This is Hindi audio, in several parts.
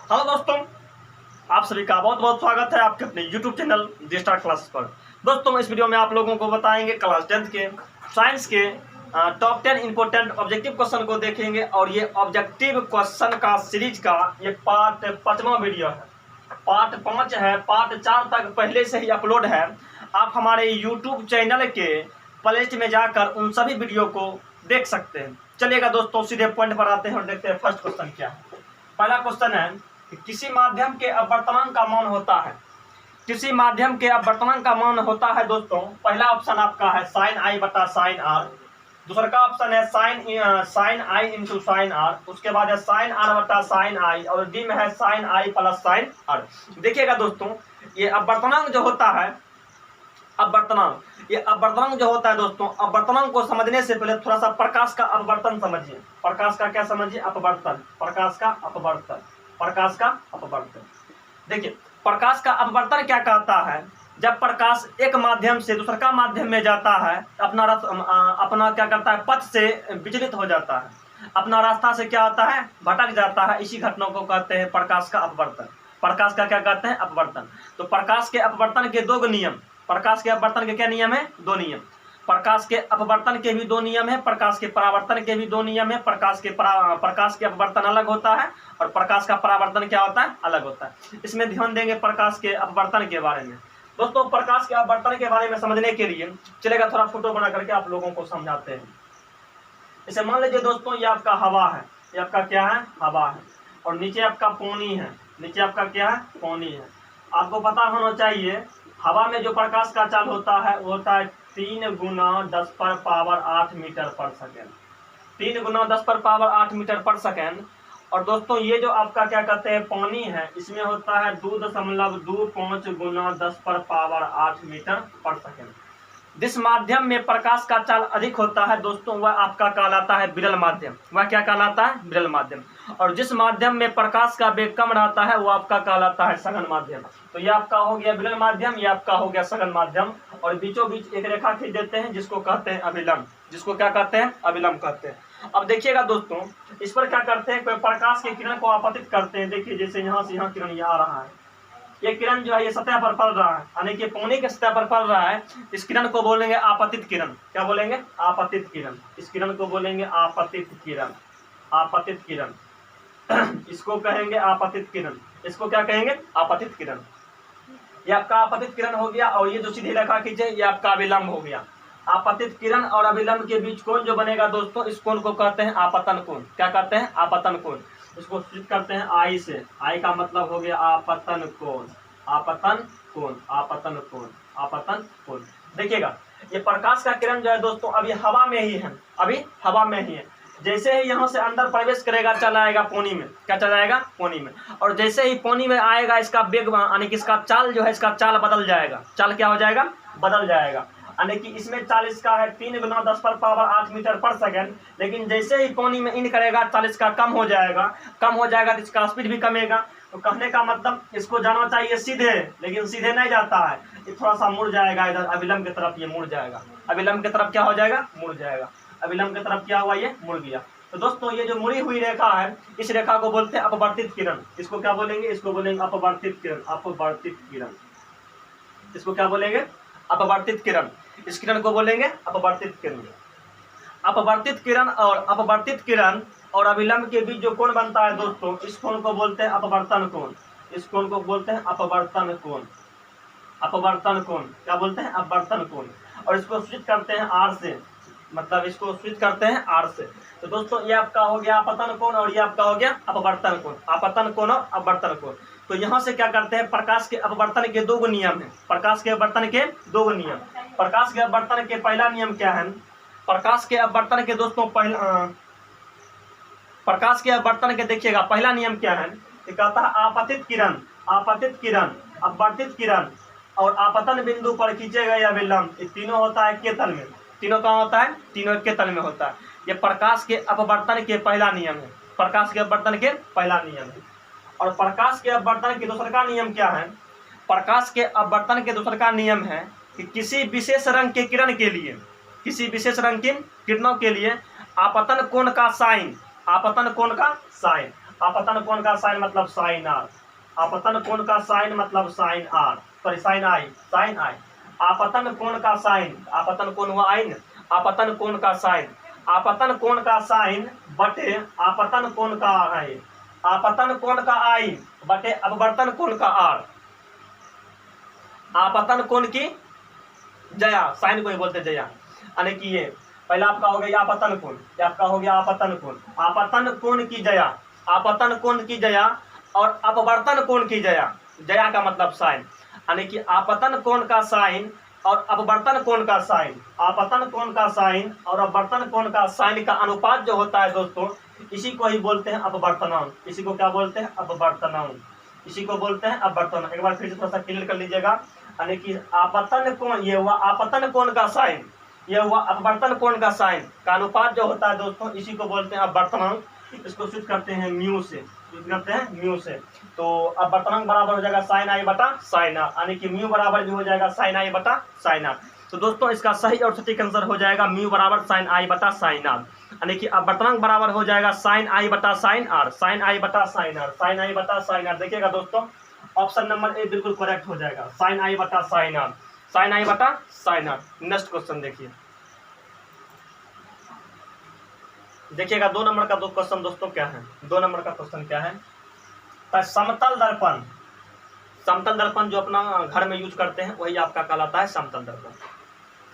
हेलो दोस्तों, आप सभी का बहुत बहुत स्वागत है आपके अपने YouTube चैनल दी स्टार क्लासेस पर। दोस्तों, इस वीडियो में आप लोगों को बताएंगे क्लास 10th के साइंस के टॉप 10 इंपोर्टेंट ऑब्जेक्टिव क्वेश्चन को देखेंगे। और ये ऑब्जेक्टिव क्वेश्चन का सीरीज का ये पार्ट 5वां वीडियो है। पार्ट 5 है, पार्ट 4 तक पहले से ही अपलोड है। आप हमारे YouTube चैनल के प्लेलिस्ट में जाकर उन सभी वीडियो को देख सकते हैं। चलिएगा दोस्तों, सीधे पॉइंट पर आते हैं और देखते हैं फर्स्ट क्वेश्चन क्या है। पहला क्वेश्चन है कि किसी माध्यम के अपवर्तनांक का मान होता है। किसी माध्यम के अपवर्तनांक का मान होता है दोस्तों, पहला ऑप्शन आपका है साइन आई बटा साइन आर, दूसरा का ऑप्शन है sine I into sine R, उसके बाद है साइन आर बटा साइन आई, और डी में है sine I plus sine R. देखिएगा दोस्तों, ये अपवर्तनांक जो होता है, ये अपवर्तनांक जो होता है दोस्तों, अपवर्तनांक को समझने से पहले थोड़ा सा प्रकाश का अपवर्तन समझिए। प्रकाश का क्या समझिए? अपवर्तन। प्रकाश का अपवर्तन। प्रकाश का अपवर्तन। देखिए, प्रकाश का अपवर्तन क्या कहता है? जब प्रकाश एक माध्यम से दूसरा माध्यम में जाता है, अपना क्या करता है, पथ से विचलित हो जाता है, अपना रास्ता से क्या होता है, भटक जाता है। इसी घटना को कहते हैं प्रकाश का अपवर्तन। प्रकाश का क्या कहते हैं? अपवर्तन। तो प्रकाश के अपवर्तन के दो नियम, प्रकाश के अपवर्तन के क्या नियम है? दो नियम। प्रकाश के अपवर्तन के भी दो नियम है, प्रकाश के परावर्तन के भी दो नियम है। प्रकाश के अपवर्तन अलग होता है और प्रकाश का परावर्तन क्या होता है? अलग होता है। इसमें ध्यान देंगे प्रकाश के अपवर्तन के बारे में। दोस्तों, प्रकाश के अपवर्तन के बारे में समझने के लिए चलेगा थोड़ा फोटो बना करके आप लोगों को समझाते हैं। इसे मान लीजिए दोस्तों, ये आपका हवा है, ये आपका क्या है? हवा है। और नीचे आपका पानी है, नीचे आपका क्या है? पानी है। आपको पता होना चाहिए, हवा में जो प्रकाश का चाल होता है वो होता है 3 गुना 10 पर पावर 8 मीटर पर सेकेंड। 3 गुना 10 पर पावर 8 मीटर पर सेकेंड। और दोस्तों, ये जो आपका क्या कहते हैं, पानी है, इसमें होता है 2.25 गुना 10 पर पावर 8 मीटर पर सेकेंड। जिस माध्यम में प्रकाश का चाल अधिक होता है दोस्तों, वह आपका कहलाता है विरल माध्यम। वह क्या कहलाता है? विरल माध्यम। और जिस माध्यम में प्रकाश का वेग कम रहता है वो आपका कहलाता है सघन माध्यम। तो ये आपका हो गया विरल माध्यम, ये आपका हो गया सघन माध्यम। और बीचों बीच एक रेखा खींच देते हैं जिसको कहते हैं अभिलंब। जिसको क्या कहते हैं? अभिलंब कहते हैं। अब देखिएगा दोस्तों, इस पर क्या करते हैं, कोई प्रकाश के किरण को आपतित करते हैं। देखिए, जैसे यहाँ से यहाँ किरण ये आ रहा है, ये किरण जो है ये सतह पर पड़ रहा है, यानी कि पानी के सतह पर पड़ रहा है। इस किरण को बोलेंगे आपतित किरण। क्या बोलेंगे? आपतित किरण। इस किरण को बोलेंगे आपतित किरण। आपतित किरण इसको कहेंगे आपतित किरण। इसको क्या कहेंगे? आपतित किरण। ये आपका आपतित किरण हो गया। और ये जो सीधी रेखा खींचे ये आपका अभिलंब हो गया। आपतित किरण और अभिलंब के बीच कोण जो बनेगा दोस्तों, इस कोण को कहते हैं आपतन कोण। क्या कहते हैं? आपतन कोण। इसको सूचित करते हैं आई से। आई का मतलब हो गया आपतन कोण। आपतन कोण। आपतन कोण। आपतन कोण। देखिएगा, ये प्रकाश का किरण जो है दोस्तों, अभी हवा में ही है, अभी हवा में ही है। जैसे ही यहाँ से अंदर प्रवेश करेगा, चला आएगा पानी में। क्या चला आएगा? पानी में। और जैसे ही पानी में आएगा, इसका वेग यानी कि इसका चाल जो है, इसका चाल बदल जाएगा। चाल क्या हो जाएगा? बदल जाएगा। यानी कि इसमें 40 का है 3 गुना 10 पर पावर 8 मीटर पर सेकेंड। लेकिन जैसे ही पानी में इन करेगा, 40 का कम हो जाएगा। कम हो जाएगा तो इसका स्पीड भी कमेगा। तो कहने का मतलब, इसको जाना चाहिए सीधे, लेकिन सीधे नहीं जाता है, ये थोड़ा सा मुड़ जाएगा इधर अभिलंब की तरफ। ये मुड़ जाएगा अभिलंब की तरफ। क्या हो जाएगा? मुड़ जाएगा अभिलंब की तरफ। क्या हुआ? ये मुड़ गया। तो दोस्तों, ये जो मुड़ी हुई रेखा है, इस रेखा को बोलते हैं अपवर्तित किरण। इसको क्या बोलेंगे? इसको बोलेंगे अपवर्तित किरण। अपवर्तित किरण। इसको क्या बोलेंगे? अपवर्तित किरण। इस किरण को बोलेंगे अपवर्तित किरण। अपवर्तित किरण और अभिलंब के बीच जो कोण बनता है दोस्तों, इस कोण को बोलते हैं अपवर्तन कोण। इस कोण को बोलते हैं अपवर्तन कोण। अपवर्तन कोण क्या बोलते हैं? अपवर्तन कोण। और इसको सूचित करते हैं आर से, मतलब इसको सूचित करते हैं आर से। तो दोस्तों, ये आपका हो गया आपतन कोण और ये आपका हो गया अपवर्तन कोण। आपतन कोण और अपवर्तन कोण। तो यहाँ से क्या करते हैं, प्रकाश के अपवर्तन के दो नियम है। प्रकाश के अपवर्तन के दो नियम। प्रकाश के अपवर्तन के पहला नियम क्या है? प्रकाश के अपवर्तन के दोस्तों प्रकाश के अपवर्तन के देखिएगा पहला नियम क्या है? कहता है आपतित किरण, आपतित किरण, अपवर्तित किरण और आपतन बिंदु पर खींचे गए अभिलंब, ये तीनों होता है के तल में। तीनों कहाँ होता है? तीनों के तल में होता है। ये प्रकाश के अपवर्तन के पहला नियम है। प्रकाश के अपवर्तन के पहला नियम है। और प्रकाश के अपवर्तन के दूसरा नियम क्या है? प्रकाश के अपवर्तन के दूसरा नियम है कि किसी विशेष रंग के किरण के लिए, किसी विशेष रंग की किरणों के लिए आपतन कोण का साइन, आपतन कोण का साइन अपतन कोण का साइन मतलब साइन आर, अपतन कोण का साइन मतलब sine r, sorry sine i, sine i. आपतन कोण का साइन, आपतन कोण हुआ आइन, आपतन कोण का साइन, आपतन कोण का साइन बटे आपतन कोण का आई, आपतन कोण का आई बटे अपवर्तन कोण का आर। आपतन कोण की जया, साइन को ही बोलते जया, यानी कि ये पहला आपका हो गया आपतन कोण, ये आपका हो गया आपतन कोण, आपतन कोण की जया, आपतन कोण की जया और अपवर्तन कोण की जया, जया का मतलब साइन, यानी कि आपतन कोण का साइन और अपवर्तन कोण का साइन, आपतन कोण का साइन और अपवर्तन कोण का साइन का अनुपात जो होता है दोस्तों, इसी को ही बोलते हैं अपवर्तनांक। इसी को क्या बोलते हैं? अपवर्तनांक, इसी को बोलते हैं अपवर्तनांक। एक बार फिर से थोड़ा सा क्लियर कर लीजिएगा, यानी कि आपतन कोण, ये हुआ आपतन कोण का साइन, यह हुआ अपवर्तन कोण का साइन का अनुपात जो होता है दोस्तों, इसी को बोलते हैं अपवर्तनांक। इसको सूचित करते हैं म्यू से, सूचित करते हैं म्यू से। तो अपवर्तनांक बराबर हो जाएगा साइन आई बटा साइन आर, यानी कि म्यू बराबर भी हो जाएगा साइन आई बटा साइन आर। तो दोस्तों इसका सही और सटीक आंसर हो जाएगा म्यू बराबर साइन आई बटा साइन आर, यानी कि अपवर्तनांक बराबर हो जाएगा साइन आई बटा साइन आर, साइन आई बटा साइन आर, साइन आई बटा साइन आर। देखिएगा दोस्तों ऑप्शन नंबर ए बिल्कुल करेक्ट हो जाएगा, साइन आई बटा साइन आर, साइन आई बटा साइन आर। नेक्स्ट क्वेश्चन देखिए, देखिएगा 2 नंबर का दो क्वेश्चन दोस्तों क्या है, 2 नंबर का क्वेश्चन क्या है? समतल दर्पण, समतल दर्पण जो अपना घर में यूज करते हैं वही आपका कहलाता है समतल दर्पण।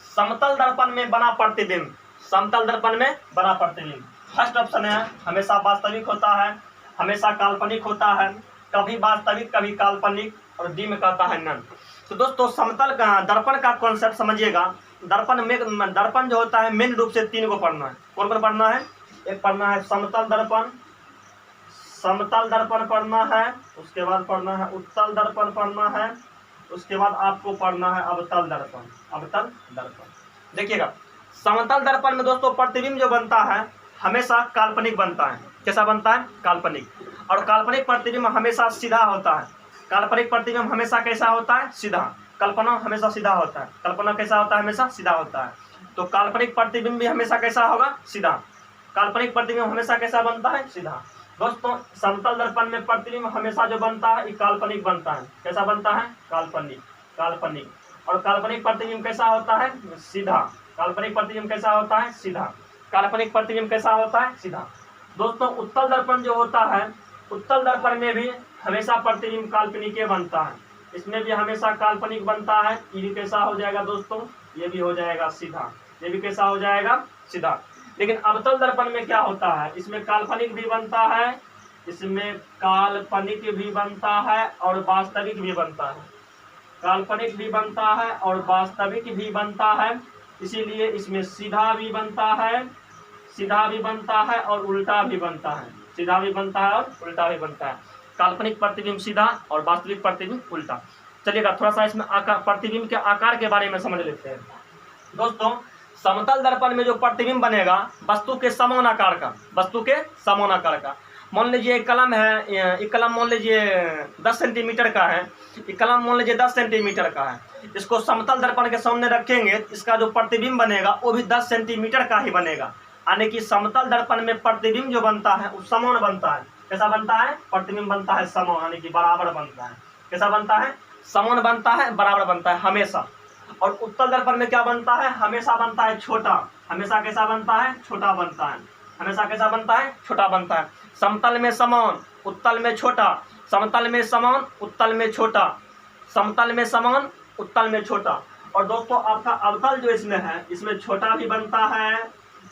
समतल दर्पण में बना प्रतिबिंब, समतल दर्पण में बना प्रतिबिंब। फर्स्ट ऑप्शन है हमेशा वास्तविक होता है, हमेशा काल्पनिक होता है, कभी वास्तविक कभी काल्पनिक, और डी में कहता है नन। तो दोस्तों समतल दर्पण का कॉन्सेप्ट समझिएगा। दर्पण में, दर्पण जो होता है मेन रूप से 3 को पढ़ना है। कौन कौन पढ़ना है? एक पढ़ना है समतल दर्पण, समतल दर्पण पढ़ना है, उसके बाद पढ़ना है उत्तल दर्पण पढ़ना है, उसके बाद आपको पढ़ना है अवतल दर्पण, अवतल दर्पण। देखिएगा समतल दर्पण में दोस्तों प्रतिबिंब जो बनता है हमेशा काल्पनिक बनता है। कैसा बनता है? काल्पनिक। और काल्पनिक प्रतिबिंब हमेशा सीधा होता है। काल्पनिक प्रतिबिंब हमेशा कैसा होता है? सीधा। कल्पना हमेशा सीधा होता है। कल्पना कैसा होता है? हमेशा सीधा होता है। तो काल्पनिक प्रतिबिंब भी हमेशा कैसा होगा? सीधा। काल्पनिक प्रतिबिंब हमेशा कैसा बनता है? सीधा। दोस्तों समतल दर्पण में प्रतिबिंब हमेशा जो बनता है ये काल्पनिक बनता है। कैसा बनता है? काल्पनिक, काल्पनिक। और काल्पनिक प्रतिबिंब कैसा होता है? सीधा। काल्पनिक प्रतिबिंब कैसा होता है? सीधा। काल्पनिक प्रतिबिंब कैसा होता है? सीधा। दोस्तों उत्तल दर्पण जो होता है, उत्तल दर्पण में भी हमेशा प्रतिबिंब काल्पनिक बनता है। इसमें भी हमेशा काल्पनिक बनता है। ये भी कैसा हो जाएगा दोस्तों? ये भी हो जाएगा सीधा। ये भी कैसा हो जाएगा? सीधा। लेकिन अवतल दर्पण में क्या होता है? इसमें काल्पनिक भी बनता है, इसमें काल्पनिक भी बनता है और वास्तविक भी बनता है। काल्पनिक भी बनता है और वास्तविक भी बनता है, इसीलिए इसमें सीधा भी बनता है, सीधा भी बनता है और उल्टा भी बनता है। सीधा भी बनता है और उल्टा भी बनता है। काल्पनिक प्रतिबिंब सीधा और वास्तविक प्रतिबिंब उल्टा। चलिएगा थोड़ा सा इसमें आकार, प्रतिबिंब के आकार के बारे में समझ लेते हैं। दोस्तों समतल दर्पण में जो प्रतिबिंब बनेगा वस्तु के समान आकार का, वस्तु के समान आकार का। मान लीजिए एक कलम है, एक कलम मान लीजिए 10 सेंटीमीटर का है, एक कलम मान लीजिए 10 सेंटीमीटर का है। इसको समतल दर्पण के सामने रखेंगे, इसका जो प्रतिबिंब बनेगा वो भी 10 सेंटीमीटर का ही बनेगा। यानी कि समतल दर्पण में प्रतिबिंब जो बनता है वो समान बनता है। कैसा बनता है? प्रतिबिंब बनता है समान, यानी कि बराबर बनता है। कैसा बनता है? समान बनता है, बराबर बनता है हमेशा। और उत्तल दर्पण में क्या बनता है? हमेशा बनता है छोटा। हमेशा कैसा बनता है? छोटा बनता है। हमेशा कैसा बनता है? छोटा बनता है। समतल में समान, उत्तल में छोटा, समतल में समान, उत्तल में छोटा, समतल में समान, उत्तल में छोटा। और दोस्तों आपका अवतल जो इसमें है, इसमें छोटा भी बनता है,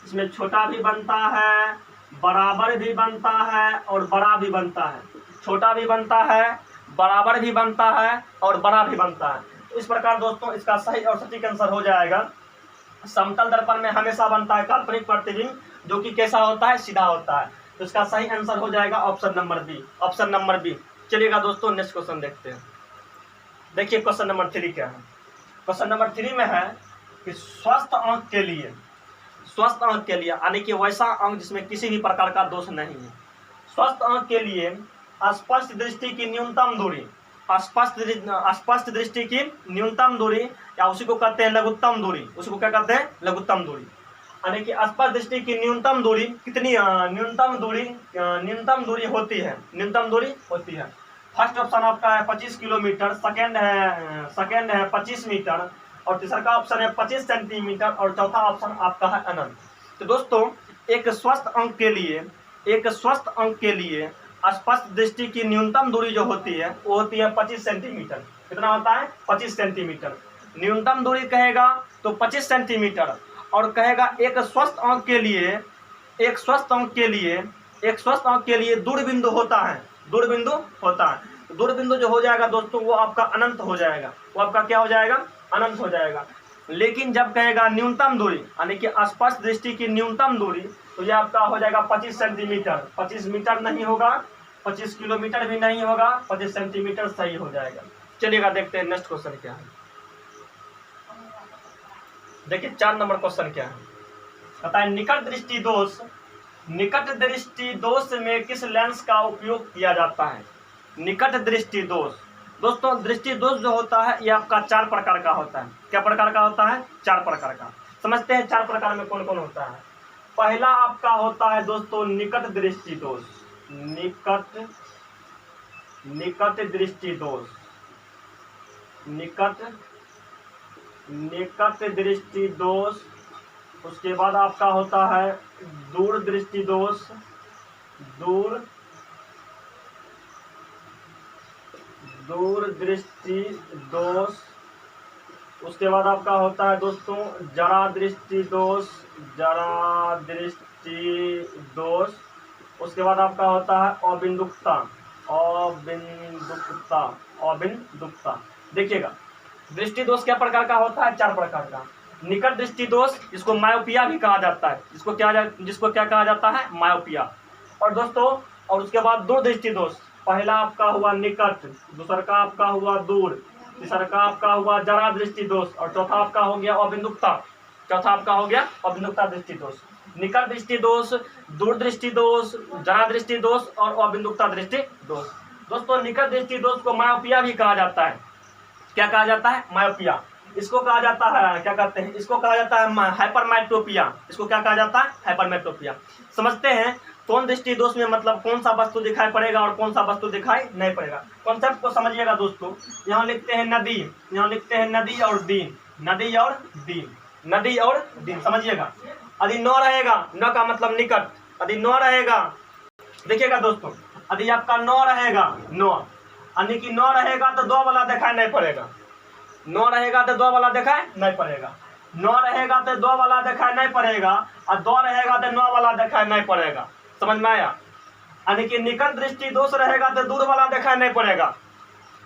इसमें छोटा भी बनता है, बराबर भी बनता है और बड़ा भी बनता है। छोटा भी बनता है, बराबर भी बनता है और बड़ा भी बनता है। तो इस प्रकार दोस्तों इसका सही और सटीक आंसर हो जाएगा समतल दर्पण में हमेशा बनता है काल्पनिक प्रतिबिंब, जो कि कैसा होता है? सीधा होता है। तो इसका सही आंसर हो जाएगा option number B, option number B. चलिएगा दोस्तों नेक्स्ट क्वेश्चन देखते हैं। देखिए क्वेश्चन नंबर 3 क्या है? क्वेश्चन नंबर 3 में है कि स्वस्थ आंख के लिए, स्वस्थ आंख के लिए यानी कि वैसा आंख जिसमें किसी भी प्रकार का दोष नहीं है, स्वस्थ आंख के लिए स्पष्ट दृष्टि की न्यूनतम दूरी, स्पष्ट दृष्टि की न्यूनतम दूरी या उसी को कहते हैं लघुत्तम दूरी, उसी को क्या कहते हैं? लघुत्तम दूरी। यानी कि स्पष्ट दृष्टि की न्यूनतम दूरी कितनी, न्यूनतम दूरी होती है, न्यूनतम दूरी होती है। फर्स्ट ऑप्शन आपका है 25 किलोमीटर, सेकंड है 25 मीटर, और तीसरा का ऑप्शन है 25 सेंटीमीटर, और चौथा ऑप्शन आपका है अनंत। तो दोस्तों एक स्वस्थ अंक के लिए स्पष्ट दृष्टि की न्यूनतम दूरी जो होती है वो होती है 25 सेंटीमीटर। कितना होता है? 25 सेंटीमीटर। न्यूनतम दूरी कहेगा तो 25 सेंटीमीटर, और कहेगा एक स्वस्थ अंक के लिए दूरबिंदु होता है, दूरबिंदु जो हो जाएगा दोस्तों वो आपका अनंत हो जाएगा, वो आपका क्या हो जाएगा? अनंत हो जाएगा। लेकिन जब कहेगा न्यूनतम दूरी यानी कि स्पष्ट दृष्टि की न्यूनतम दूरी, तो ये आपका हो जाएगा 25 सेंटीमीटर। 25 मीटर नहीं होगा, 25 किलोमीटर भी नहीं होगा, 25 सेंटीमीटर सही हो जाएगा। चलिएगा देखते हैं नेक्स्ट क्वेश्चन क्या है। देखिए 4 नंबर क्वेश्चन क्या है, बताएं। निकट दृष्टि दोष में किस लेंस का उपयोग किया जाता है? निकट दृष्टि दोष, दोस्तों दृष्टि दोष जो होता है ये आपका 4 प्रकार का होता है। क्या प्रकार का होता है? 4 प्रकार का। समझते हैं 4 प्रकार में कौन कौन होता है। पहला आपका होता है दोस्तों निकट दृष्टि दोष, निकट दृष्टि दोष, निकट दृष्टि दोष। उसके बाद आपका होता है दूर दृष्टि दोष, दूर दृष्टि दोष। उसके बाद आपका होता है दोस्तों जरा दृष्टि दोष, जरा दृष्टि दोष। उसके बाद आपका होता है अबिंदुकता, अबिंदुकता। देखिएगा दृष्टि दोष क्या प्रकार का होता है? 4 प्रकार का। निकट दृष्टि दोष, जिसको मायोपिया भी कहा जाता है, जिसको क्या कहा जाता है? मायोपिया। और दोस्तों और उसके बाद दूर दृष्टि दोष, पहला आपका हुआ निकट, दूसरा का आपका हुआ दूर, तीसरा का आपका हुआ जरा दृष्टि दोष, और चौथा आपका हो गया अबिंदुकता, दृष्टि दोष। निकट दृष्टि दोष, दूर दृष्टि दोष, जरा दृष्टि दोष और अबिंदुकता दृष्टि दोष। दोस्तों निकट दृष्टि दोष को मायोपिया भी कहा जाता है। क्या कहा जाता है? मायोपिया। इसको कहा जाता है, क्या कहते हैं? इसको कहा जाता है हाइपरमेट्रोपिया। इसको क्या कहा जाता है? हाइपरमेट्रोपिया। समझते हैं कौन दृष्टि दोष में मतलब कौन सा वस्तु दिखाई पड़ेगा और कौन सा वस्तु दिखाई नहीं पड़ेगा। कॉन्सेप्ट को समझिएगा दोस्तों। यहाँ लिखते हैं नदी, यहाँ लिखते हैं नदी और दीन, नदी और दीन, नदी और दीन। समझिएगा यदि न रहेगा, न का मतलब निकट, यदि न रहेगा, देखिएगा दोस्तों, यदि आपका न रहेगा, न यानी कि न रहेगा तो 2 वाला दिखाई नहीं पड़ेगा, न रहेगा तो 2 वाला दिखाई नहीं पड़ेगा, न रहेगा तो 2 वाला दिखाई नहीं पड़ेगा, और 2 रहेगा तो 9 वाला दिखाई नहीं पड़ेगा। समझ में आया? यानी कि निकट दृष्टि दोष रहेगा तो दूर वाला दिखाई नहीं पड़ेगा,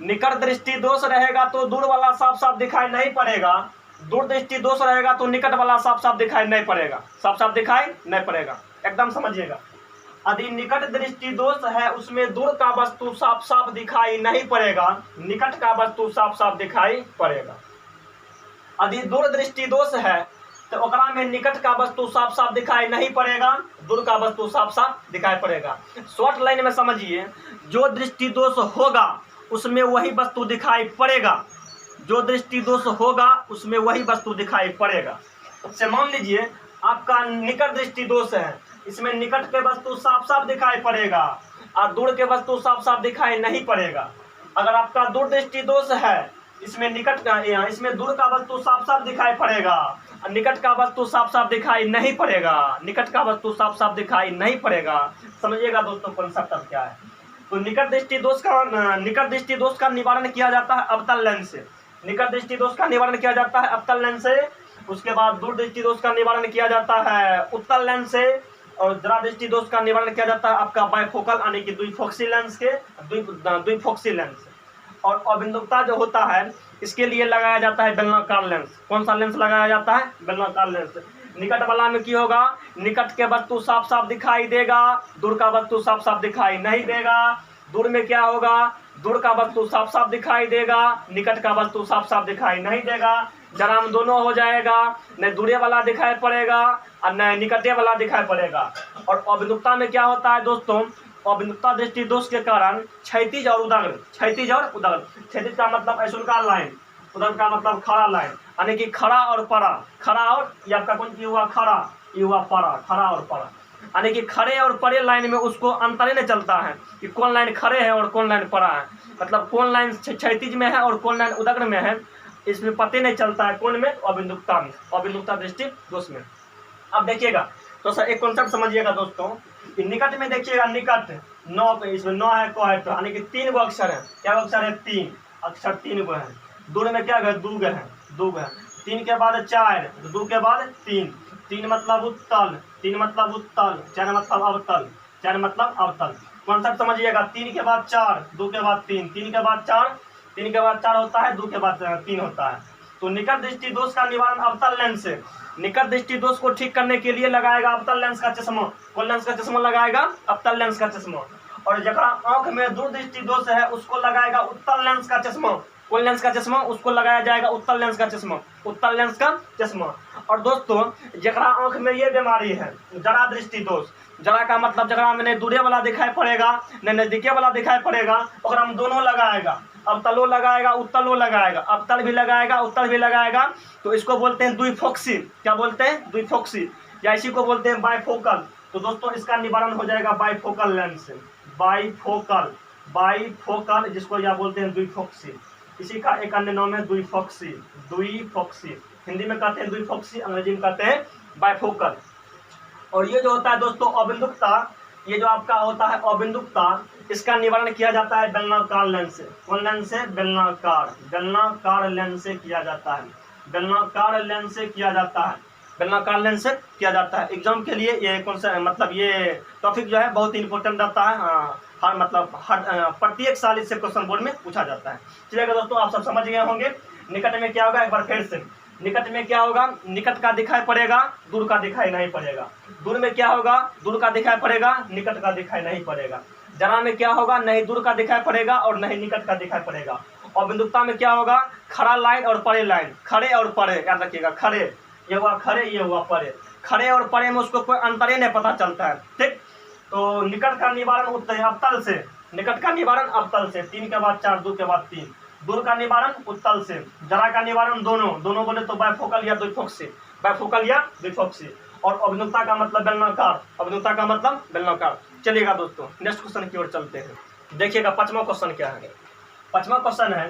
निकट दृष्टि दोष रहेगा तो दूर वाला साफ साफ दिखाई नहीं पड़ेगा, दूर दृष्टि दोष रहेगा तो निकट वाला साफ साफ दिखाई नहीं पड़ेगा, साफ साफ दिखाई नहीं पड़ेगा। एकदम समझिएगा। यदि निकट दृष्टि दोष है उसमें दूर का वस्तु साफ साफ दिखाई नहीं पड़ेगा, निकट का वस्तु साफ साफ दिखाई पड़ेगा। यदि दूर दृष्टि दोष है तो ओकरा में निकट का वस्तु साफ साफ दिखाई नहीं पड़ेगा, दूर का वस्तु साफ साफ दिखाई पड़ेगा। शॉर्ट लाइन में समझिए, जो दृष्टि दोष होगा उसमें वही वस्तु दिखाई पड़ेगा, जो दृष्टि दोष होगा उसमें वही वस्तु दिखाई पड़ेगा। से मान लीजिए आपका निकट दृष्टि दोष है, इसमें निकट के वस्तु साफ साफ दिखाई पड़ेगा और दूर के वस्तु साफ साफ दिखाई नहीं पड़ेगा। अगर आपका दूर दृष्टि दोष है, इसमें निकट का, इसमें दूर का वस्तु साफ साफ दिखाई पड़ेगा और निकट का वस्तु साफ साफ दिखाई नहीं पड़ेगा, निकट का वस्तु साफ साफ दिखाई नहीं पड़ेगा। समझिएगा दोस्तों कॉन्सेप्ट अब क्या है। तो निकट दृष्टि दोष का निवारण किया जाता है अवतल लेंस से, निकट दृष्टि दोष का निवारण किया जाता है अवतल लेंस से। उसके बाद दूर दृष्टि दोष का निवारण किया जाता है उत्तल लेंस से, और जरा दृष्टि दोष का निवारण किया जाता है आपका बाइफोकल यानी कि द्विफोक्सी लेंस के, द्विफोक्सी लेंस। और अबिंदुकता जो होता है इसके लिए लगाया जाता है बेलनाकार लेंस। कौन सा लेंस लगाया जाता है? बेलनाकार लेंस। निकट वाला में क्या होगा? निकट के वस्तु साफ साफ दिखाई देगा, दूर का वस्तु साफ साफ दिखाई नहीं देगा। दूर में क्या होगा? दूर का वस्तु साफ साफ दिखाई देगा, निकट का वस्तु साफ साफ दिखाई नहीं देगा। जरा में दोनों हो जाएगा, न दूरे वाला दिखाई पड़ेगा और न निकटे वाला दिखाई पड़ेगा। और अबिंदुकता में क्या होता है दोस्तों? अबिंदुकता दृष्टि दोष के कारण क्षैतिज और उदग्र, क्षैतिज का मतलब ऐसुनका लाइन, उदग्र का मतलब खड़ा लाइन, यानी कि खड़ा और पड़ा, खड़ा और ये आपका कौन की हुआ? खड़ा, ये हुआ परा, खड़ा और परा, यानी कि खड़े और परे लाइन में उसको अंतर ही नहीं चलता है कि कौन लाइन खड़े है और कौन लाइन परा है, मतलब कौन लाइन क्षैतिज में है और कौन लाइन उदग्र में है, इसमें पता नहीं चलता है। कौन में? अबिंदुकता में, अबिंदुकता दृष्टि दोष में। अब देखिएगा तो सर एक कॉन्सेप्ट समझिएगा दोस्तों, निकट में देखिएगा, निकट 9 पे, इसमें 9 है को है, तो यानी कि 3 गो अक्षर है। क्या अक्षर है? 3 अक्षर, 3 गो है। दूर में क्या है? 2 गो है, 2 गो है। 3 के बाद 4, 2 के बाद 3, 3 मतलब उत्तल, 3 मतलब उत्तल, 4 मतलब अवतल, 4 मतलब अवतल। कॉन्सेप्ट समझिएगा, 3 के बाद 4, 2 के बाद 3, 3 के बाद 4, 3 के बाद 4 होता है, 2 के बाद 3 होता है। तो निकट दृष्टि दोष का निवारण अवतल लेंस से, निकट दृष्टि दोष को ठीक करने के लिए लगाएगा अवतल लेंस का चश्मा। कौन लेंस का चश्मा लगाएगा? अवतल लेंस का चश्मा। और जहाँ आंख में दूर दृष्टि दोष है उसको लगाएगा उत्तल लेंस का चश्मा। कौन लेंस का चश्मा? उसको लगाया जाएगा उत्तल लेंस का चश्मा, उत्तल लेंस का चश्मा। और दोस्तों जहाँ आंख में ये बीमारी है जरा दृष्टि दोष, जरा का मतलब जरा में नहीं दूरे वाला दिखाई पड़ेगा न नजदीके वाला दिखाई पड़ेगा, और हम दोनों लगाएगा, अवतलो लगाएगा उत्तलो लगाएगा, अवतल भी लगाएगा उत्तल भी लगाएगा, तो इसको बोलते हैं द्विफोक्सी। क्या बोलते हैं? द्विफोक्सी, या इसी को बोलते हैं बाइफोकल। तो दोस्तों इसका निवारण हो जाएगा बाइफोकल लेंस से, बाइफोकल, बाइफोकल जिसको या बोलते हैं द्विफोक्सी। इसी का एक अन्य नाम है द्विफोक्सी, द्विफोक्सी। हिंदी में कहते हैं द्विफोक्सी, अंग्रेजी में कहते हैं बाइफोकल। और ये जो होता है दोस्तों अबिंदुकता, ये जो आपका होता है अबिंदुकता, इसका निवारण किया जाता है बेलनाकार लेंस से। कौन लेंस से? बेलनाकार, बेलनाकार लेंस से किया जाता है, बेलनाकार लेंस से किया जाता है, बेलनाकार लेंस से किया जाता है। एग्जाम के लिए ये कौन सा मतलब ये टॉपिक जो है बहुत ही इंपॉर्टेंट रहता है। हर मतलब हर प्रत्येक साल इससे क्वेश्चन बोर्ड में पूछा जाता है। चलिएगा दोस्तों आप सब समझ गए होंगे। निकट में क्या होगा एक बार फिर से, निकट में क्या होगा? निकट का दिखाई पड़ेगा, दूर का दिखाई नहीं पड़ेगा। दूर में क्या होगा? दूर का दिखाई पड़ेगा, निकट का दिखाई नहीं पड़ेगा। जरा में क्या होगा? नहीं दूर का दिखाई पड़ेगा और नहीं निकट का दिखाई पड़ेगा। और बिंदुकता में क्या होगा? खड़ा लाइन और परे लाइन, खड़े और परे, याद रखिएगा, खड़े, ये हुआ खड़े, ये हुआ परे। खड़े और परे में उसको कोई अंतर ही नहीं पता चलता है, ठीक। तो निकट का निवारण अवतल से, निकट का निवारण अवतल से, 3 के बाद 4, 2 के बाद 3। दूर का निवारण उत्तल से, जरा का निवारण दोनों, दोनों बोले तो बाइफोकल या द्विफोक्सी, बाइफोकल या द्विफोक्सी। और अभिनुक्ता का मतलब बेलनाकार, अभिनुक्ता का मतलब बेलनाकार। चलिएगा दोस्तों नेक्स्ट क्वेश्चन की ओर चलते हैं। देखिएगा 5वां क्वेश्चन क्या है। 5वां क्वेश्चन है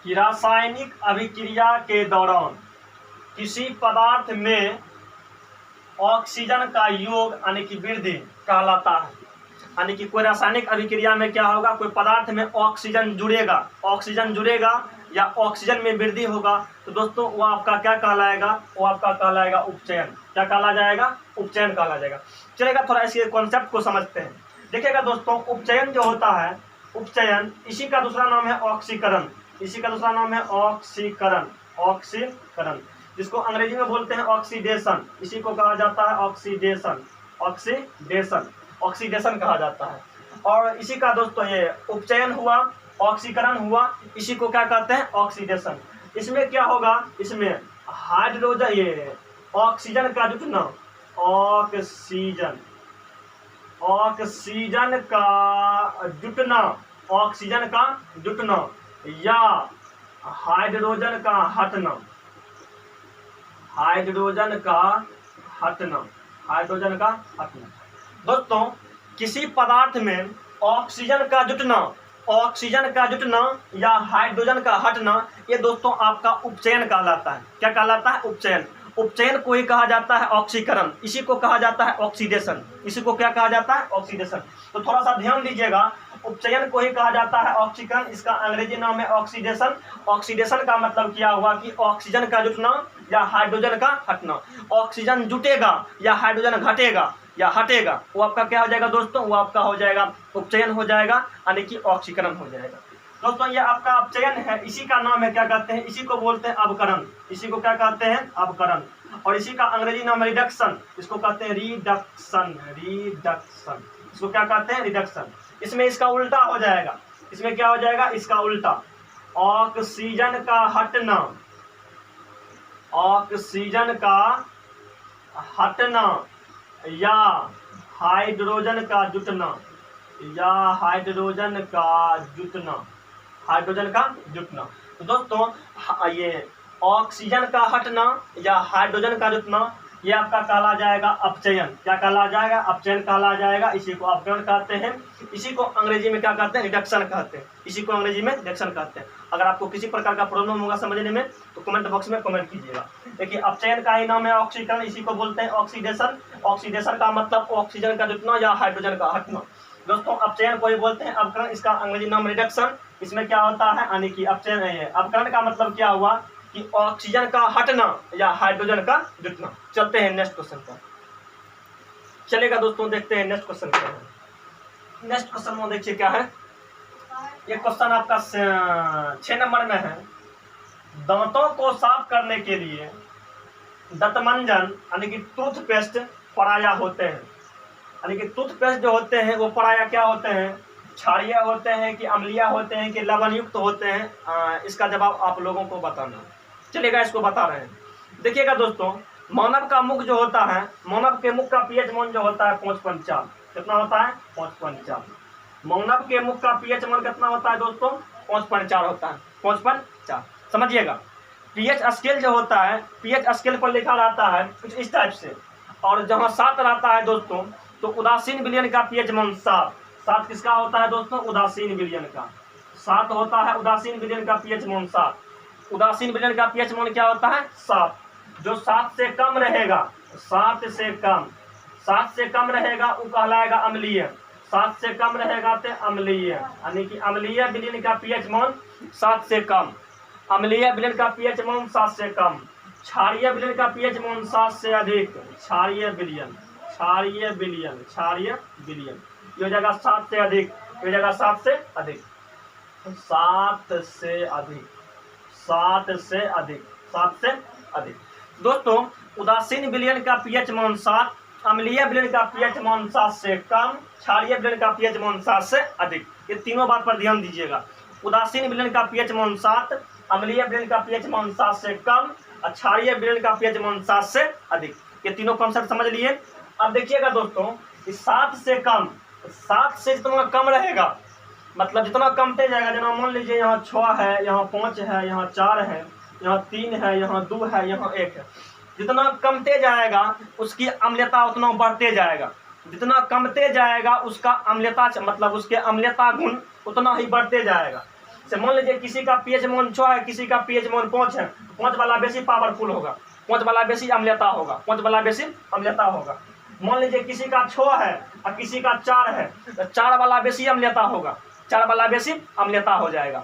कि रासायनिक अभिक्रिया के दौरान किसी पदार्थ में ऑक्सीजन का योग यानी कि वृद्धि कहलाता है। यानी कि कोई रासायनिक अभिक्रिया में क्या होगा? कोई पदार्थ में ऑक्सीजन जुड़ेगा, ऑक्सीजन जुड़ेगा या ऑक्सीजन में वृद्धि होगा, तो दोस्तों वो आपका क्या कहलाएगा? वो आपका कहलाएगा उपचयन। क्या कहला जाएगा? उपचयन कहला जाएगा। चलेगा थोड़ा इसके कॉन्सेप्ट को समझते हैं। देखिएगा दोस्तों उपचयन जो होता है, उपचयन इसी का दूसरा नाम है ऑक्सीकरण, इसी का दूसरा नाम है ऑक्सीकरण, ऑक्सीकरण जिसको अंग्रेजी में बोलते हैं ऑक्सीडेशन, इसी को कहा जाता है ऑक्सीडेशन, ऑक्सीडेशन, ऑक्सीडेशन कहा जाता है। और इसी का दोस्तों ये उपचयन हुआ, ऑक्सीकरण हुआ, इसी को क्या कहते हैं? ऑक्सीडेशन। इसमें क्या होगा? इसमें हाइड्रोजन, ये ऑक्सीजन का जुटना, ऑक्सीजन, ऑक्सीजन का जुटना, ऑक्सीजन का जुटना या हाइड्रोजन का हटना, हाइड्रोजन का हटना, हाइड्रोजन का हटना। दोस्तों किसी पदार्थ में ऑक्सीजन का जुटना, ऑक्सीजन का जुटना या हाइड्रोजन का हटना, ये दोस्तों आपका उपचयन कहलाता है। क्या कहलाता है? उपचयन। उपचयन को ही कहा जाता है ऑक्सीकरण, इसी को कहा जाता है ऑक्सीडेशन, इसी को क्या कहा जाता है? ऑक्सीडेशन। तो थोड़ा सा ध्यान दीजिएगा, उपचयन को ही कहा जाता है ऑक्सीकरण, इसका अंग्रेजी नाम है ऑक्सीडेशन। ऑक्सीडेशन का मतलब क्या हुआ कि ऑक्सीजन का जुटना या हाइड्रोजन का हटना। ऑक्सीजन जुटेगा या हाइड्रोजन घटेगा या हटेगा, वो आपका क्या हो जाएगा दोस्तों? वो आपका हो जाएगा उपचयन हो जाएगा, यानी कि ऑक्सीकरण हो जाएगा। दोस्तों ये आपका अपचयन है, इसी का नाम है क्या कहते हैं? इसी को बोलते हैं अवकरण, इसी को क्या कहते हैं? अवकरण। और इसी का अंग्रेजी नाम है रिडक्शन, इसको कहते हैं रिडक्शन, रिडक्शन, इसको क्या कहते हैं? रिडक्शन। इसमें इसका उल्टा हो जाएगा, इसमें क्या हो जाएगा? इसका उल्टा, ऑक्सीजन का हटना, ऑक्सीजन का हटना या हाइड्रोजन का जुटना, या हाइड्रोजन का जुटना, हाइड्रोजन का जुटना। तो दोस्तों ये ऑक्सीजन का हटना या हाइड्रोजन का जुटना, ये आपका कहला जाएगा अपचयन। क्या कहला जाएगा? अपचयन कहला जाएगा। इसी को अपचयन कहते हैं। इसी को अंग्रेजी में क्या कहते हैं? रिडक्शन कहते हैं। इसी को अंग्रेजी में रिडक्शन कहते हैं। अगर आपको किसी प्रकार का प्रॉब्लम होगा समझने में तो कमेंट बॉक्स में कमेंट कीजिएगा। देखिए, अपचयन का ही नाम है ऑक्सीकरण। इसी को बोलते हैं ऑक्सीडेशन। ऑक्सीडेशन का मतलब ऑक्सीजन का जुटना या हाइड्रोजन का हटना। दोस्तों, अपचयन को ही बोलते हैं अपकरण। इसका अंग्रेजी नाम रिडक्शन। इसमें क्या होता है? यानी कि अपचयन नहीं है। अपकरण का मतलब क्या हुआ कि ऑक्सीजन का हटना या हाइड्रोजन का जुटना। चलते हैं नेक्स्ट क्वेश्चन पर। चलेगा दोस्तों, देखते हैं नेक्स्ट क्वेश्चन क्या है। नेक्स्ट क्वेश्चन में देखिए क्या है। ये क्वेश्चन आपका 6 नंबर में है। दांतों को साफ करने के लिए दंतमंजन यानी कि टूथपेस्ट पराया होते हैं। यानी कि टूथपेस्ट जो होते हैं वो पराया क्या होते हैं? क्षारीय होते हैं कि अम्लीय होते हैं कि लवण युक्त होते हैं? इसका जवाब आप लोगों को बताना। चलेगा, इसको बता रहे हैं। देखिएगा दोस्तों, मानव का मुख जो होता है, मानव के मुख का पीएच मान जो होता है 5.4। कितना होता है? 5.4। मानव के मुख का पीएच मान कितना होता है दोस्तों? 5.4 होता है। 5.4 समझिएगा। पीएच स्केल जो होता है, पीएच स्केल पर लिखा रहता है कुछ इस टाइप से। और जहाँ 7 रहता है दोस्तों, तो उदासीन विलयन का पीएच मान 7। 7 किसका होता है दोस्तों? उदासीन विलयन का। 7 होता है उदासीन विलयन का पीएच मान 7। उदासीन विलयन का पीएच मान क्या होता है? 7। जो 7 से कम रहेगा, 7 से कम रहेगा वो कहलाएगा अम्लीय। 7 से कम रहेगा तो अम्लीय। यानी कि अम्लीय विलयन का पीएच मान 7 से कम। अम्लीय विलयन का पीएच मान 7 से कम। क्षारीय विलयन का पीएच मान 7 से अधिक। क्षारीय विलयन ये हो जाएगा 7 से अधिक। ये हो जाएगा 7 से अधिक। 7 से अधिक। दोस्तों, उदासीन विलयन का पीएच मान 7, अम्लीय विलयन का पीएच मान 7 से कम, क्षारीय विलयन का पीएच मान 7 से अधिक। ये तीनों बात पर ध्यान दीजिएगा। उदासीन विलयन का पीएच मान 7, अम्लीय विलयन का पीएच मान 7 से कम, क्षारीय विलयन का पीएच मान 7 से अधिक। ये तीनों कॉन्सेप्ट समझ लिए। अब देखिएगा दोस्तों, इस 7 से कम, 7 से जितना कम रहेगा, मतलब जितना कमते जाएगा, जना मान लीजिए यहाँ 6 है, यहाँ 5 है, यहाँ 4 है, यहाँ 3 है, यहाँ 2 है, यहाँ 1 है। जितना कमते जाएगा उसकी अम्लता उतना बढ़ते जाएगा। जितना कमते जाएगा उसका अम्लता मतलब उसके अम्लता गुण उतना ही बढ़ते जाएगा। से मान लीजिए किसी का पीएच मान 6 है, किसी का पीएच मान 5 है, 5 वाला बेसी पावरफुल होगा, 5 वाला बेसी अम्लता होगा, 5 वाला बेसी अम्लता होगा। मान लीजिए किसी का 6 है और किसी का 4 है, तो 4 वाला बेसी अम्लता होगा, 4 वाला बेसी अम्लता हो जाएगा।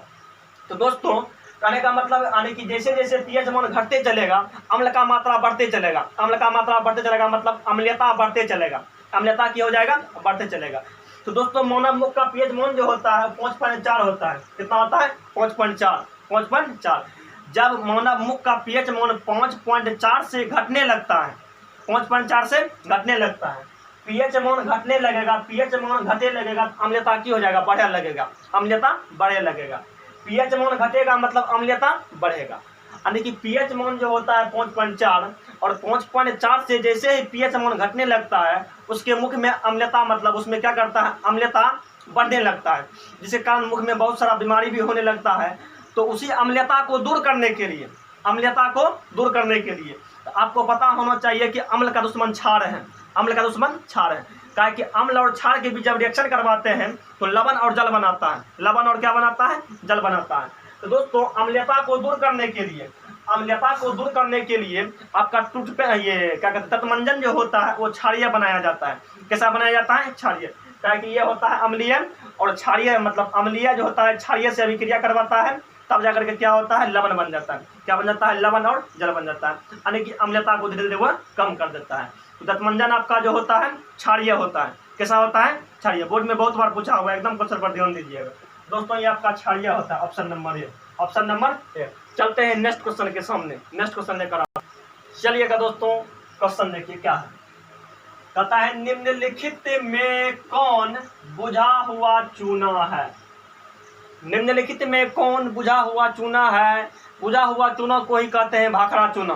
तो दोस्तों, कहने का मतलब यानी कि जैसे जैसे पीएच मान घटते चलेगा, अम्ल का मात्रा बढ़ते चलेगा। अम्ल का मात्रा बढ़ते चलेगा मतलब अम्लता बढ़ते चलेगा। अम्लता क्या हो जाएगा? बढ़ते चलेगा। तो दोस्तों, मानव मुख का पीएच मान जो होता है 5.4 होता है। कितना होता है? 5.4। जब मानव मुख का पीएच मान 5.4 से घटने लगता है, 5.4 से घटने लगता है, पीएच मान घटने लगेगा, पीएच मान घटे लगेगा, अम्लता की हो जाएगा? बढ़े लगेगा, अम्लता बढ़े लगेगा। पीएच मान घटेगा मतलब अम्लता बढ़ेगा। यानी कि पीएच मान जो होता है 5.4 और 5.4 से जैसे ही पीएच मान घटने लगता है उसके मुख में अम्लता मतलब उसमें क्या करता है? अम्लता बढ़ने लगता है, जिसके कारण मुख में बहुत सारा बीमारी भी होने लगता है। तो उसी अम्लता को दूर करने के लिए, तो आपको पता होना चाहिए कि अम्ल का दुश्मन क्षार है। अम्ल का दुश्मन क्षार है। क्या कि अम्ल और क्षार के बीच जब रिएक्शन करवाते हैं तो लवण और जल बनाता है। लवण और क्या बनाता है? जल बनाता है। तो दोस्तों, अम्लता को दूर करने के लिए आपका ये क्या कहते हैं, दंतमंजन जो होता है वो क्षारीय बनाया जाता है। कैसा बनाया जाता है? क्षारीय। क्या कि ये होता है अम्लीय और क्षारीय, मतलब अम्लीय जो होता है क्षारीय से अभिक्रिया करवाता है, तब जाकर के क्या होता है? लवण बन जाता है। क्या बन जाता है? लवण और जल बन जाता है। यानी कि अम्लता को धीरे धीरे वो कम कर देता है। तो दंतमंजन आपका जो होता है क्षारीय होता है। कैसा होता है? क्षारीय। बोर्ड में बहुत बार पूछा हुआ है, एकदम क्वेश्चन पर ध्यान दीजिएगा दोस्तों। ये आपका क्षारीय होता है। Option number A. चलते हैं नेक्स्ट क्वेश्चन के सामने। नेक्स्ट क्वेश्चन लेकर चलिएगा दोस्तों। क्वेश्चन देखिए क्या है। कहता है, निम्नलिखित में कौन बुझा हुआ चूना है? निम्नलिखित में कौन बुझा हुआ चूना है? बुझा हुआ चूना को ही कहते हैं भाखड़ा चूना।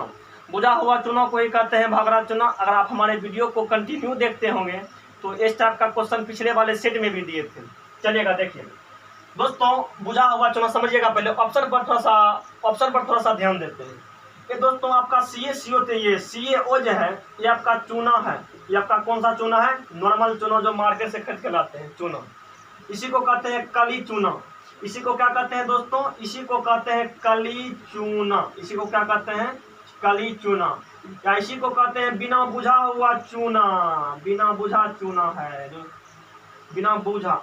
बुझा हुआ चूना को ही कहते हैं भाखड़ा चूना। अगर आप हमारे वीडियो को कंटिन्यू देखते होंगे तो इस टाइप का क्वेश्चन पिछले वाले सेट में भी दिए थे। चलिएगा देखिए दोस्तों, बुझा हुआ चूना समझिएगा। पहले ऑप्शन पर थोड़ा सा ध्यान देते हैं। ये दोस्तों आपका CaCO3 ये CaO जो है ये आपका चूना है। ये आपका कौन सा चूना है? नॉर्मल चूना जो मार्केट से खरीद के लाते हैं चूना, इसी को कहते हैं कली चूना। इसी को क्या कहते हैं दोस्तों? इसी को कहते हैं कली चूना। इसी को क्या कहते हैं? कली चूना। या इसी को कहते हैं बिना बुझा हुआ चूना। बिना बुझा चूना है, बिना बुझा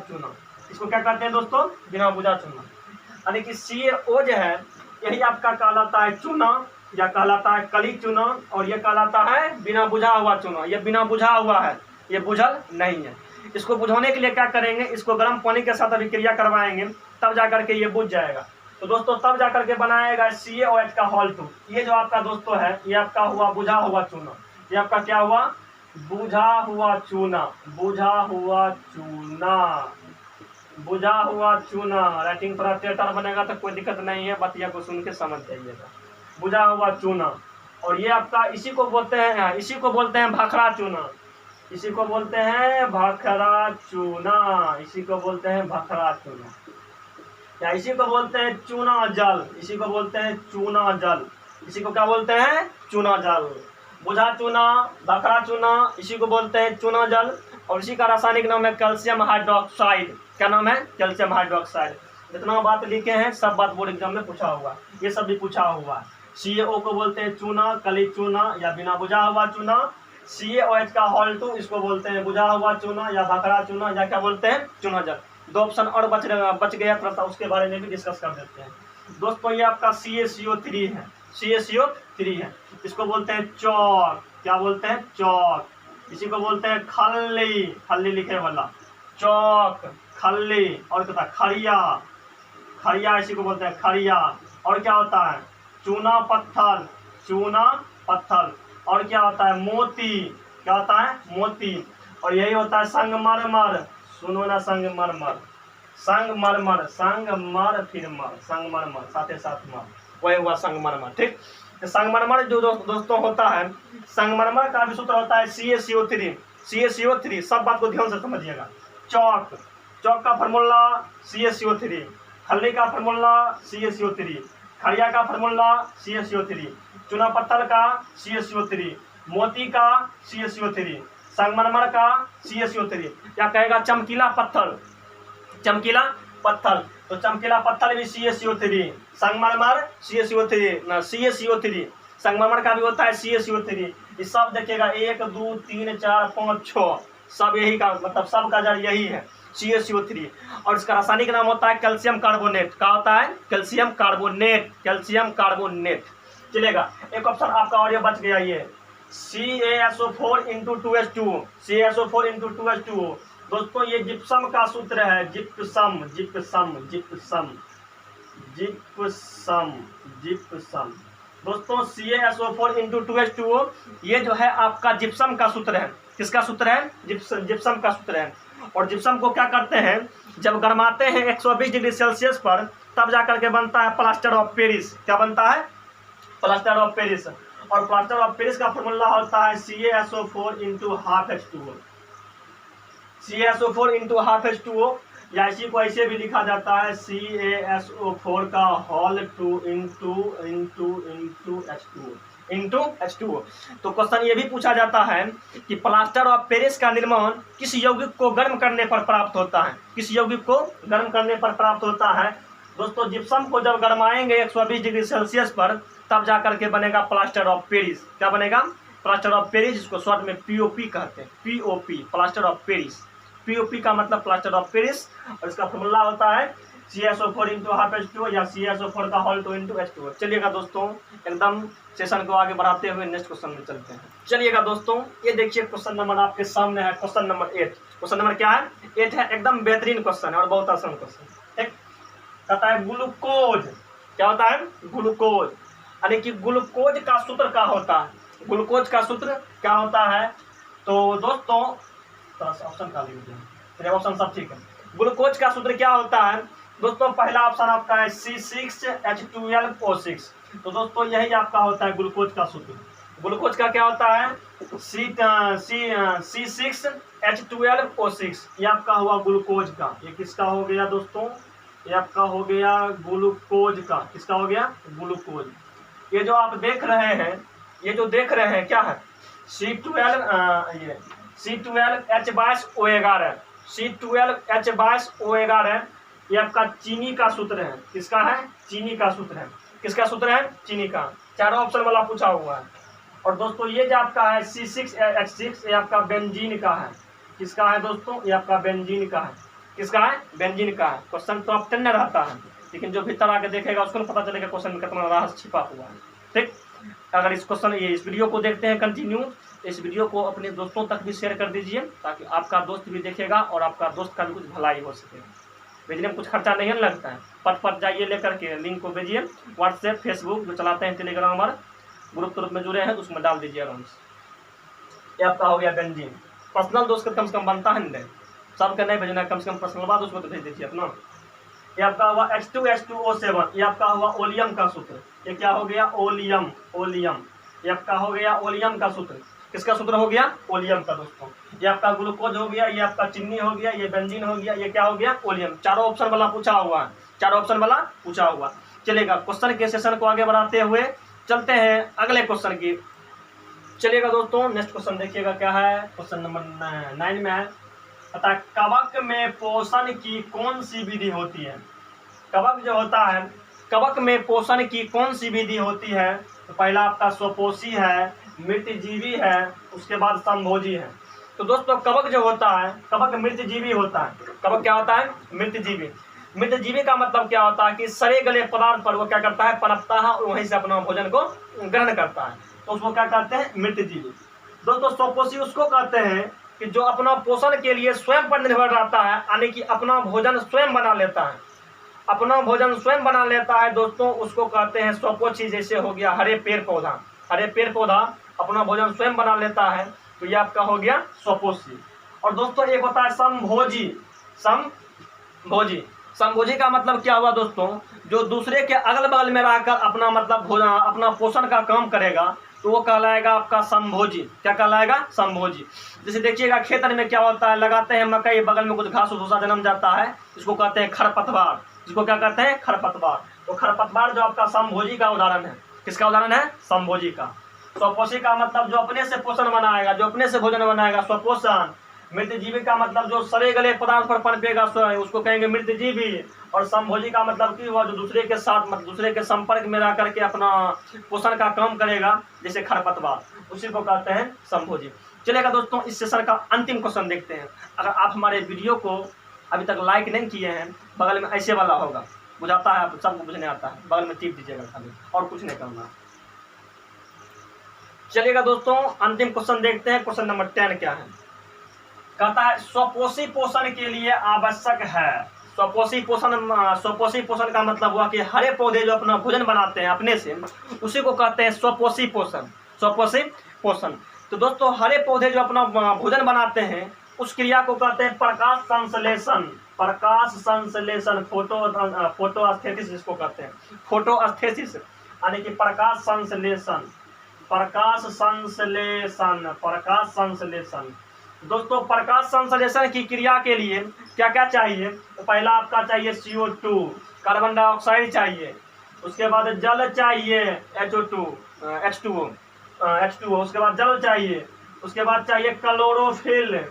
चूना। इसको क्या कहते हैं दोस्तों? बिना बुझा चूना। यानी कि CaO जो है यही आपका कहलाता है चूना, या कहलाता है कली चूना, और ये कहलाता है बिना बुझा हुआ चूना। ये बिना बुझा हुआ है, ये बुझल नहीं है। इसको बुझाने के लिए क्या करेंगे? इसको गर्म पानी के साथ अभिक्रिया करवाएंगे, तब जाकर के ये बुझ जाएगा। तो दोस्तों तब जाकर के बनाएगा CaOH का Hol2। ये जो आपका दोस्तों है ये आपका हुआ बुझा हुआ चूना। ये आपका क्या हुआ? बुझा हुआ चूना। बुझा हुआ चूना, बुझा हुआ चूना। राइटिंग थोड़ा टेढ़ा बनेगा तो कोई दिक्कत नहीं है, बतिया को सुन के समझ जाइएगा। बुझा हुआ चूना। और ये आपका इसी को बोलते हैं भाखड़ा चूना। इसी को बोलते हैं भाखड़ा चूना। इसी को बोलते हैं भाखड़ा चूना, या इसी को बोलते हैं चूना जल। इसी को बोलते हैं चूना जल। इसी को क्या बोलते हैं? चूना जल। बुझा चूना, भाखड़ा चूना, इसी को बोलते हैं चूना जल। और इसी का रासायनिक नाम है कैल्शियम हाइड्रोक्साइड। क्या नाम है? Calcium hydroxide. जितना बात लिखे हैं सब बात बोर्ड एग्जाम में पूछा हुआ, ये सब भी पूछा हुआ है। CaO को बोलते हैं चूना, कली चूना, या बिना बुझा हुआ चूना। CaOH का Hol2 इसको बोलते हैं बुझा हुआ चूना, या भाखड़ा चूना, या क्या बोलते हैं? चूना जल। 2 ऑप्शन और बच गया, थोड़ा सा उसके बारे में भी डिस्कस कर देते हैं दोस्तों। ये आपका CaCO3 है। CaCO3 है। इसको बोलते हैं चौक। क्या बोलते हैं? चौक। इसी को बोलते हैं खल्ली। खल्ली लिखे वाला चौक, खल्ली। और क्या होता है? खड़िया। खड़िया इसी को बोलते हैं खड़िया। और क्या होता है? चूना पत्थर। चूना पत्थर। और क्या होता है? मोती। क्या होता है? मोती। और यही होता है संगमरमर। सुनो ना, संगमरमर। संगमरमर, संगमर फिर मर, संगमरमर साथे साथ मर, वही हुआ संगमरमर। ठीक, तो संगमरमर जो दोस्तों होता है, संगमरमर का भी सूत्र होता है CaCO3। CaCO3 सब बात को ध्यान से समझिएगा। चौक, चौक का फार्मूला CaCO3। खल्ली का फार्मूला CaCO3। खड़िया का फार्मूला CaCO3। चूना पत्थर का CaCO3। मोती का CaCO3। संगमरमर का CaCO3। क्या कहेगा? चमकीला पत्थर। चमकीला पत्थर, तो चमकीला पत्थर भी CaCO3। संगमरमर CaCO3। संगमरमर का भी होता है CaCO3। ये सब देखिएगा 1 2 3 4 5 6 सब यही का मतलब सब का जड़ यही है CaCO3। और इसका रासायनिक नाम होता है कैल्शियम कार्बोनेट। क्या होता है? Calcium carbonate. Calcium carbonate. चलेगा, एक ऑप्शन आपका और ये बच गया, ये CaSO4 × 2H2O। CaSO4 × 2H2O दोस्तों ये जिप्सम का सूत्र है। Gypsum, gypsum, gypsum, gypsum, gypsum. दोस्तों CaSO4 × 2H2O ये जो है आपका जिप्सम का सूत्र है। किसका सूत्र है? जिप्सम का सूत्र है। और जिप्सम को क्या करते हैं? जब गरमाते हैं 120 डिग्री सेल्सियस पर, तब जाकर के बनता है प्लास्टर ऑफ पेरिस। क्या बनता है? Plaster of Paris. और प्लास्टर ऑफ पेरिस का फॉर्मूला होता है CaSO4 × 12H2O। CaSO4 × 12H2O, या इसी को ऐसे भी लिखा जाता है CaSO4 का Hol2 × H2O। तो क्वेश्चन ये भी पूछा जाता है कि प्लास्टर ऑफ पेरिस का निर्माण किस यौगिक को गर्म करने पर प्राप्त होता है? किस यौगिक को गर्म करने पर प्राप्त होता है? दोस्तों जिप्सम को जब गरमाएंगे 120 डिग्री सेल्सियस पर, तब जाकर के बनेगा प्लास्टर ऑफ पेरिस। क्या बनेगा? प्लास्टर ऑफ पेरिस, जिसको शॉर्ट में POP कहते हैं। POP, plaster of Paris. POP का मतलब प्लास्टर ऑफ पेरिस। और इसका फॉर्मूला होता है CaSO4 × 12H2O, या CaSO4 का Hol2 × H2O। चलिएगा दोस्तों, एकदम सेशन को आगे बढ़ाते हुए नेक्स्ट क्वेश्चन में चलते हैं। चलिएगा दोस्तों, ये देखिए क्वेश्चन नंबर आपके सामने है, क्वेश्चन नंबर 8। क्वेश्चन नंबर क्या है? 8 है। एकदम बेहतरीन क्वेश्चन है और बहुत आसान क्वेश्चन। ठीक, कहता है ग्लूकोज। क्या होता है? ग्लूकोज। यानी कि ग्लूकोज का सूत्र क्या होता है? ग्लूकोज का सूत्र क्या होता है? तो दोस्तों ऑप्शन का लीजिए, ऑप्शन सब ठीक है। ग्लूकोज का सूत्र क्या होता है दोस्तों? पहला ऑप्शन आपका है C6H12O6। तो दोस्तों यही आपका होता है ग्लूकोज का सूत्र। ग्लूकोज का क्या होता है? C6H12O6। ये आपका हुआ ग्लूकोज का। ये किसका हो गया दोस्तों? ये आपका हो गया ग्लूकोज का। किसका हो गया? ग्लूकोज। ये जो आप देख रहे हैं, ये जो देख रहे हैं क्या है, C12 ये C12H22O11, C12H22O11 ये आपका चीनी का सूत्र है। किसका है? चीनी का सूत्र है। किसका सूत्र है? चीनी का। चारों ऑप्शन वाला पूछा हुआ है। और दोस्तों ये जो आपका है C6H6 ये आपका बेंजीन का है। किसका है दोस्तों? ये आपका बेंजीन का है। किसका है? बेंजीन का है। क्वेश्चन टॉप 10 में रहता है, लेकिन जो भीतर आके देखेगा उसको पता चलेगा क्वेश्चन में कितना रहस्य छिपा हुआ है। ठीक, अगर इस वीडियो को देखते हैं कंटिन्यू, इस वीडियो को अपने दोस्तों तक भी शेयर कर दीजिए, ताकि आपका दोस्त भी देखेगा और आपका दोस्त का भी कुछ भलाई हो सके। भेजने में कुछ खर्चा नहीं लगता है, पट जाइए लेकर के लिंक को भेजिए। व्हाट्सएप, फेसबुक जो चलाते हैं, टेलीग्राम और ग्रुप में जुड़े हैं तो उसमें डाल दीजिए आराम से। ये आपका हो गया बेंजीन। पर्सनल दोस्त का कम से कम बनता है नहीं, सबका नहीं भेजना, कम से कम पर्सनल बात उसको तो भेज दीजिए अपना। ये आपका हुआ H2H2O7, ये आपका हुआ ओलियम का सूत्र। ये क्या हो गया? ओलियम। ये आपका हो गया ओलियम का सूत्र। किसका सूत्र हो गया? ओलियम का दोस्तों। ये आपका ग्लूकोज हो गया, ये आपका चीनी हो गया, ये बेंजीन हो गया, ये क्या हो गया? ओलियम। चारों ऑप्शन वाला पूछा हुआ है, चारों ऑप्शन वाला पूछा हुआ। चलेगा, क्वेश्चन के सेशन को आगे बढ़ाते हुए चलते हैं अगले क्वेश्चन की। चलिएगा दोस्तों, नेक्स्ट क्वेश्चन देखिएगा क्या है। क्वेश्चन नंबर 9 में है, अतः कवक में पोषण की कौन सी विधि होती है? कवक जो होता है, कवक में पोषण की कौन सी विधि होती है? तो पहला आपका स्वपोषी है, मृतजीवी है, उसके बाद संभोजी है। तो दोस्तों कवक जो होता है, कवक मृतजीवी होता है। कवक क्या होता है? मृतजीवी। मृतजीवी का मतलब क्या होता है कि सड़े गले पदार्थ पर वो क्या करता है? पनपता है और वहीं से अपना भोजन को ग्रहण करता है, तो उसको क्या कहते हैं? मृतजीवी। दोस्तों स्वपोषी उसको कहते हैं कि जो अपना पोषण के लिए स्वयं पर निर्भर रहता है, यानी कि अपना भोजन स्वयं बना लेता है, अपना भोजन स्वयं बना लेता है दोस्तों, उसको कहते हैं स्वपोषी। जैसे हो गया हरे पेड़ पौधा, हरे पेड़ पौधा अपना भोजन स्वयं बना लेता है, तो ये आपका हो गया स्वपोषी। और दोस्तों एक होता है संभोजी। संभोजी, संभोजी का मतलब क्या हुआ दोस्तों? जो दूसरे के अगल बगल में रहकर अपना मतलब अपना पोषण का काम करेगा, तो वो कहलाएगा आपका संभोजी। क्या कहलाएगा? संभोजी। जैसे देखिएगा खेतर में क्या होता है, लगाते हैं मकई, बगल में कुछ घास भूसा जन्म जाता है, इसको कहते हैं खरपतवार। इसको क्या कहते हैं? खरपतवार। तो खरपतवार जो आपका संभोजी का उदाहरण है। किसका उदाहरण है? संभोजी का। स्वपोषी का मतलब जो अपने से पोषण बनाएगा, जो अपने से भोजन बनाएगा, स्वपोषण। मृतजीवी का मतलब जो सड़े गले पदार्थ पर पनपेगा, उसको कहेंगे मृतजीवी। और संभोजी का मतलब की हुआ जो दूसरे के साथ मतलब दूसरे के संपर्क में रह करके अपना पोषण का काम करेगा, जैसे खरपतवार, उसी को कहते हैं संभोजी। चलेगा दोस्तों, इस सेशन का अंतिम क्वेश्चन देखते हैं। अगर आप हमारे वीडियो को अभी तक लाइक नहीं किए हैं, बगल में ऐसे वाला होगा, बुझाता है, आप सबको बुझने आता है, बगल में टिप दीजिएगा खाली, और कुछ नहीं करना। चलिएगा दोस्तों, अंतिम क्वेश्चन देखते हैं। क्वेश्चन नंबर 10 क्या है? कहता है स्वपोषी पोषण के लिए आवश्यक है। स्वपोषी पोषण का मतलब हुआ कि हरे पौधे जो अपना भोजन बनाते हैं अपने से, उसी को कहते हैं स्वपोषी पोषण। स्वपोषी पोषण। तो दोस्तों हरे पौधे जो अपना भोजन बनाते हैं, उस क्रिया को कहते हैं प्रकाश संश्लेषण। प्रकाश संश्लेषण, फोटोस्थेसिस जिसको कहते हैं, फोटोस्थेसिस, यानी कि प्रकाश संश्लेषण। प्रकाश संश्लेषण, प्रकाश संश्लेषण। दोस्तों प्रकाश संश्लेषण की क्रिया के लिए क्या क्या चाहिए? तो पहला आपका चाहिए CO2, कार्बन डाइऑक्साइड चाहिए, उसके बाद जल चाहिए H2O, उसके बाद जल चाहिए, उसके बाद चाहिए क्लोरोफिल,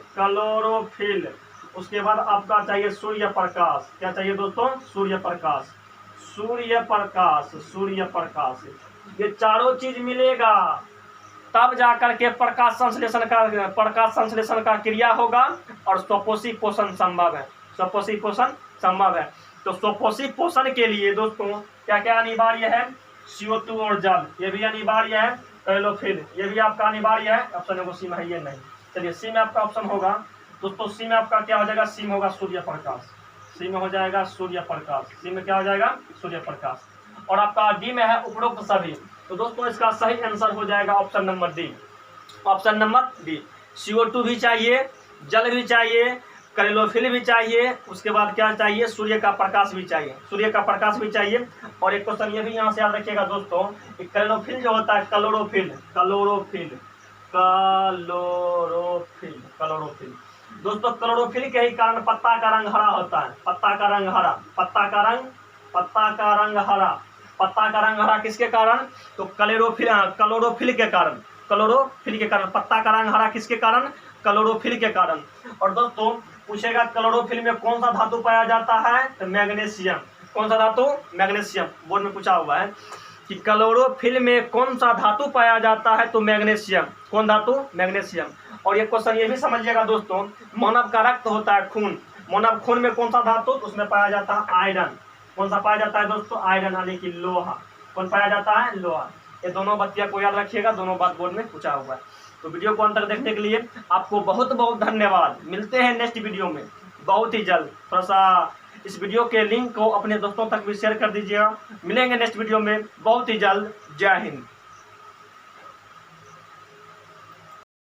उसके बाद आपका चाहिए सूर्य प्रकाश। क्या चाहिए दोस्तों? सूर्य प्रकाश। ये चारों चीज मिलेगा तब जाकर के प्रकाश संश्लेषण का क्रिया होगा और स्वपोषी पोषण संभव है। स्वपोषी पोषण संभव है। तो स्वपोषी पोषण के लिए दोस्तों क्या क्या अनिवार्य है? CO2 और जल, ये भी अनिवार्य है। क्लोरोफिल, ये भी आपका अनिवार्य है। ऑप्शन है सी में है, ये नहीं। चलिए सी में आपका ऑप्शन होगा दोस्तों, सी में आपका क्या हो जाएगा? सी में होगा सूर्य प्रकाश। सी में हो जाएगा सूर्य प्रकाश। सी में क्या हो जाएगा? सूर्य प्रकाश। और आपका डी में है उपरोक्त सभी। तो दोस्तों इसका सही आंसर हो जाएगा option number D. Option number D. CO2 भी चाहिए, जल भी चाहिए, क्लोरोफिल भी चाहिए, उसके बाद क्या चाहिए? सूर्य का प्रकाश भी चाहिए। और एक क्वेश्चन ये भी यहाँ से याद रखिएगा दोस्तों, क्लोरोफिल जो होता है, क्लोरोफिल। दोस्तों क्लोरोफिल के ही कारण पत्ता का रंग हरा होता है। पत्ता का रंग हरा। पत्ता का रंग हरा किसके कारण? तो क्लोरोफिल के कारण, क्लोरोफिल के कारण। पत्ता का रंग हरा किसके कारण? क्लोरोफिल के कारण। और दोस्तों पूछेगा क्लोरोफिल में कौन सा धातु पाया जाता है? तो मैग्नीशियम। कौन सा धातु? मैग्नीशियम। बोर्ड में पूछा हुआ है कि क्लोरोफिल में कौन सा धातु पाया जाता है? तो मैग्नीशियम। कौन धातु? मैग्नीशियम। और ये क्वेश्चन ये भी समझिएगा दोस्तों, मानव का रक्त होता है खून, मानव खून में कौन सा धातु? तो उसमें पाया जाता है आयरन। कौन सा पाया जाता है दोस्तों? आयरन यानी कि लोहा। कौन पाया जाता है? लोहा। ये दोनों बतिया को याद रखिएगा, दोनों बात बोर्ड में पूछा हुआ है। तो वीडियो को अंत तक देखने के लिए आपको बहुत बहुत धन्यवाद। मिलते हैं नेक्स्ट वीडियो में बहुत ही जल्द। थोड़ा सा इस वीडियो के लिंक को अपने दोस्तों तक भी शेयर कर दीजिएगा। मिलेंगे नेक्स्ट वीडियो में बहुत ही जल्द। जय हिंद।